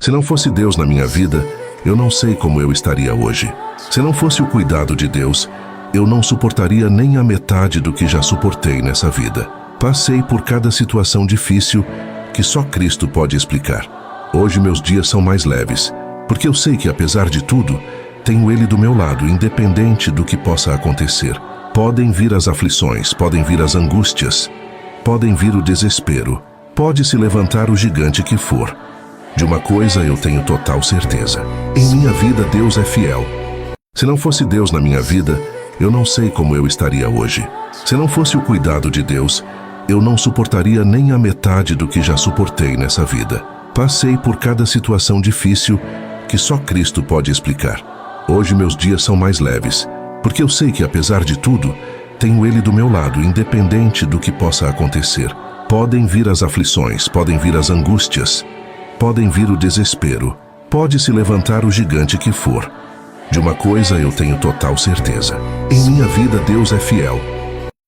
Se não fosse Deus na minha vida, eu não sei como eu estaria hoje. Se não fosse o cuidado de Deus, eu não suportaria nem a metade do que já suportei nessa vida. Passei por cada situação difícil que só Cristo pode explicar. Hoje meus dias são mais leves, porque eu sei que apesar de tudo, tenho Ele do meu lado, independente do que possa acontecer. Podem vir as aflições, podem vir as angústias, podem vir o desespero, pode se levantar o gigante que for. De uma coisa eu tenho total certeza: em minha vida Deus é fiel. Se não fosse Deus na minha vida, eu não sei como eu estaria hoje. Se não fosse o cuidado de Deus, eu não suportaria nem a metade do que já suportei nessa vida. Passei por cada situação difícil que só Cristo pode explicar. Hoje meus dias são mais leves, porque eu sei que apesar de tudo, tenho Ele do meu lado, independente do que possa acontecer. Podem vir as aflições, podem vir as angústias, podem vir o desespero, pode se levantar o gigante que for. De uma coisa eu tenho total certeza: em minha vida Deus é fiel.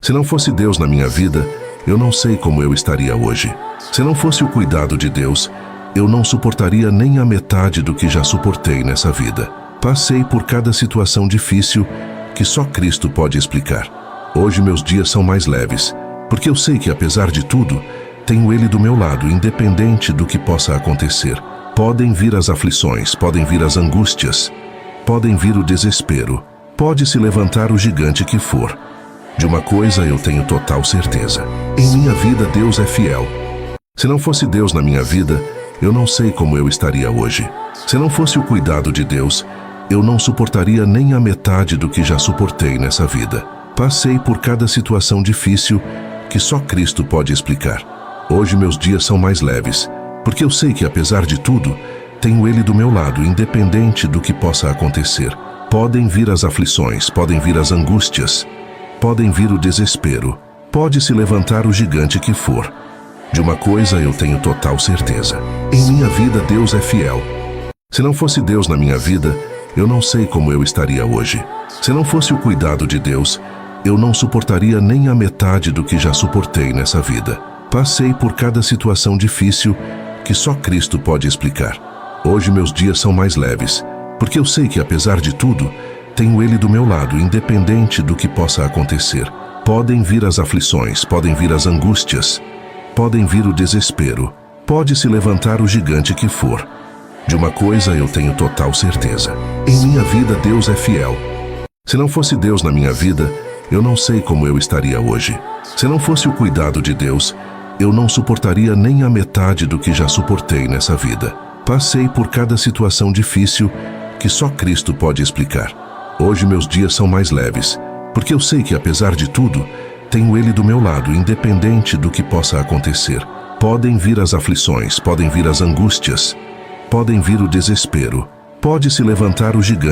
Se não fosse Deus na minha vida, eu não sei como eu estaria hoje. Se não fosse o cuidado de Deus, eu não suportaria nem a metade do que já suportei nessa vida. Passei por cada situação difícil que só Cristo pode explicar. Hoje meus dias são mais leves, porque eu sei que apesar de tudo, tenho Ele do meu lado, independente do que possa acontecer. Podem vir as aflições, podem vir as angústias, podem vir o desespero, pode se levantar o gigante que for. De uma coisa eu tenho total certeza: em minha vida Deus é fiel. Se não fosse Deus na minha vida, eu não sei como eu estaria hoje. Se não fosse o cuidado de Deus, eu não suportaria nem a metade do que já suportei nessa vida. Passei por cada situação difícil que só Cristo pode explicar. Hoje meus dias são mais leves, porque eu sei que apesar de tudo, tenho Ele do meu lado, independente do que possa acontecer. Podem vir as aflições, podem vir as angústias, podem vir o desespero, pode se levantar o gigante que for. De uma coisa eu tenho total certeza: em minha vida Deus é fiel. Se não fosse Deus na minha vida, eu não sei como eu estaria hoje. Se não fosse o cuidado de Deus, eu não suportaria nem a metade do que já suportei nessa vida. Passei por cada situação difícil que só Cristo pode explicar. Hoje meus dias são mais leves, porque eu sei que apesar de tudo, tenho Ele do meu lado, independente do que possa acontecer. Podem vir as aflições, podem vir as angústias, podem vir o desespero, pode se levantar o gigante que for. De uma coisa eu tenho total certeza: em minha vida Deus é fiel. Se não fosse Deus na minha vida, eu não sei como eu estaria hoje. Se não fosse o cuidado de Deus, eu não suportaria nem a metade do que já suportei nessa vida. Passei por cada situação difícil que só Cristo pode explicar. Hoje meus dias são mais leves, porque eu sei que apesar de tudo, tenho Ele do meu lado, independente do que possa acontecer. Podem vir as aflições, podem vir as angústias, podem vir o desespero, pode se levantar o gigante.